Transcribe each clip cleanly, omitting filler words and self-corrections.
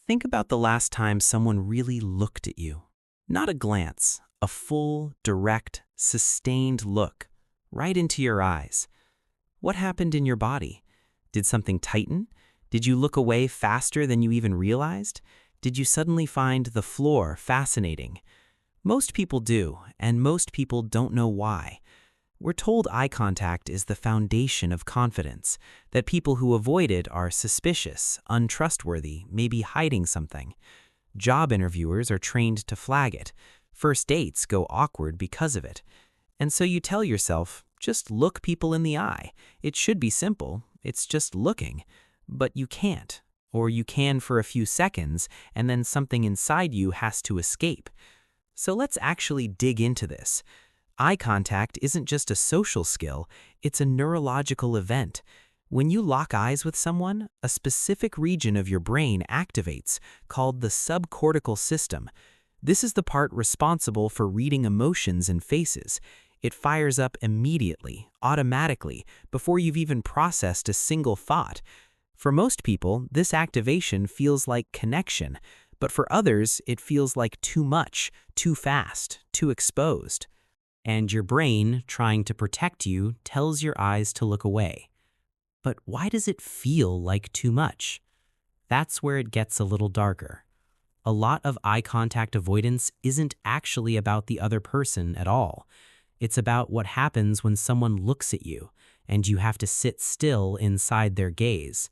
Think about the last time someone really looked at you. Not a glance, a full, direct, sustained look, right into your eyes. What happened in your body? Did something tighten? Did you look away faster than you even realized? Did you suddenly find the floor fascinating? Most people do, and most people don't know why. We're told eye contact is the foundation of confidence, that people who avoid it are suspicious, untrustworthy, maybe hiding something. Job interviewers are trained to flag it. First dates go awkward because of it. And so you tell yourself, just look people in the eye. It should be simple, it's just looking. But you can't. Or you can for a few seconds, and then something inside you has to escape. So let's actually dig into this. Eye contact isn't just a social skill, it's a neurological event. When you lock eyes with someone, a specific region of your brain activates, called the subcortical system. This is the part responsible for reading emotions and faces. It fires up immediately, automatically, before you've even processed a single thought. For most people, this activation feels like connection, but for others, it feels like too much, too fast, too exposed. And your brain, trying to protect you, tells your eyes to look away. But why does it feel like too much? That's where it gets a little darker. A lot of eye contact avoidance isn't actually about the other person at all. It's about what happens when someone looks at you, and you have to sit still inside their gaze.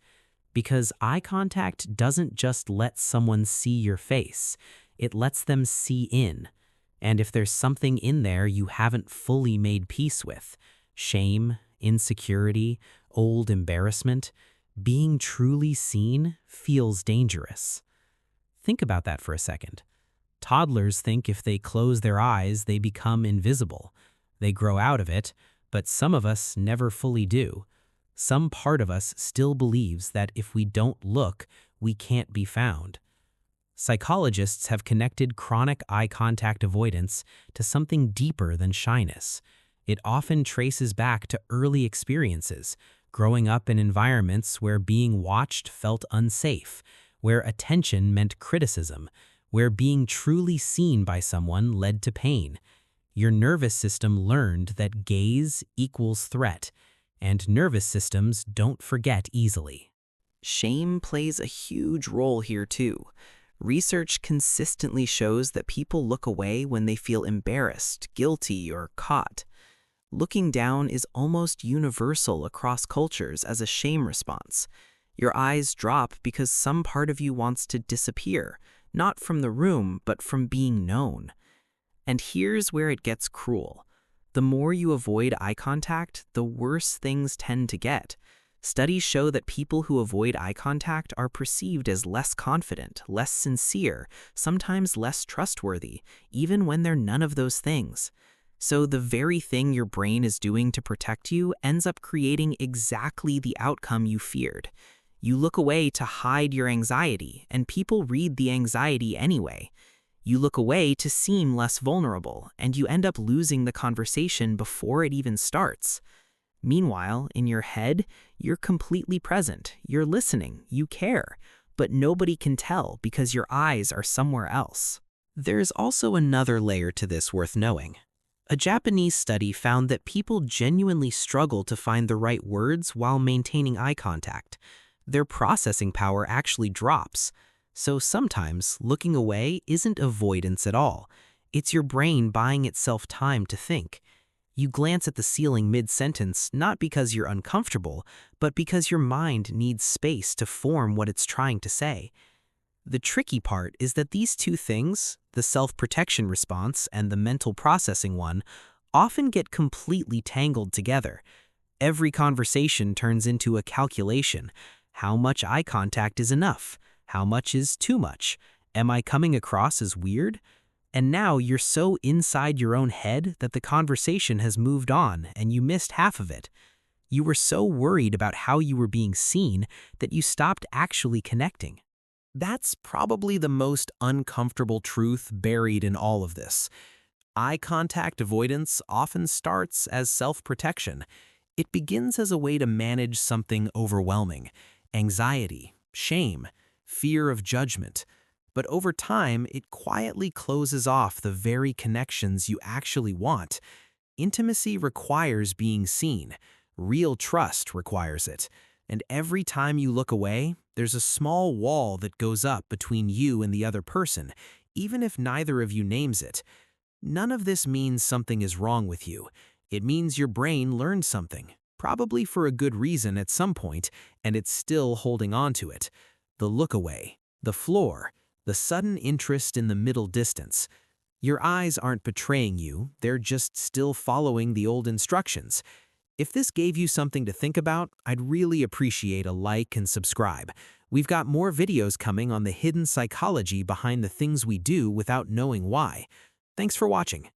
Because eye contact doesn't just let someone see your face, it lets them see in. And if there's something in there you haven't fully made peace with, shame, insecurity, old embarrassment, being truly seen feels dangerous. Think about that for a second. Toddlers think if they close their eyes, they become invisible. They grow out of it, but some of us never fully do. Some part of us still believes that if we don't look, we can't be found. Psychologists have connected chronic eye contact avoidance to something deeper than shyness. It often traces back to early experiences, growing up in environments where being watched felt unsafe, where attention meant criticism, where being truly seen by someone led to pain. Your nervous system learned that gaze equals threat, and nervous systems don't forget easily. Shame plays a huge role here too. Research consistently shows that people look away when they feel embarrassed, guilty, or caught. Looking down is almost universal across cultures as a shame response. Your eyes drop because some part of you wants to disappear, not from the room, but from being known. And here's where it gets cruel. The more you avoid eye contact, the worse things tend to get. Studies show that people who avoid eye contact are perceived as less confident, less sincere, sometimes less trustworthy, even when they're none of those things. So the very thing your brain is doing to protect you ends up creating exactly the outcome you feared. You look away to hide your anxiety, and people read the anxiety anyway. You look away to seem less vulnerable, and you end up losing the conversation before it even starts. Meanwhile, in your head, you're completely present, you're listening, you care, but nobody can tell because your eyes are somewhere else. There's also another layer to this worth knowing. A Japanese study found that people genuinely struggle to find the right words while maintaining eye contact. Their processing power actually drops. So sometimes, looking away isn't avoidance at all. It's your brain buying itself time to think. You glance at the ceiling mid-sentence not because you're uncomfortable, but because your mind needs space to form what it's trying to say. The tricky part is that these two things, the self-protection response and the mental processing one, often get completely tangled together. Every conversation turns into a calculation. How much eye contact is enough? How much is too much? Am I coming across as weird? And now you're so inside your own head that the conversation has moved on and you missed half of it. You were so worried about how you were being seen that you stopped actually connecting. That's probably the most uncomfortable truth buried in all of this. Eye contact avoidance often starts as self-protection. It begins as a way to manage something overwhelming, anxiety, shame. fear of judgment. But over time, it quietly closes off the very connections you actually want. Intimacy requires being seen. Real trust requires it. And every time you look away, there's a small wall that goes up between you and the other person, even if neither of you names it. None of this means something is wrong with you. It means your brain learned something, probably for a good reason at some point, and it's still holding on to it. The look away, the floor, the sudden interest in the middle distance. Your eyes aren't betraying you, they're just still following the old instructions. If this gave you something to think about, I'd really appreciate a like and subscribe. We've got more videos coming on the hidden psychology behind the things we do without knowing why. Thanks for watching.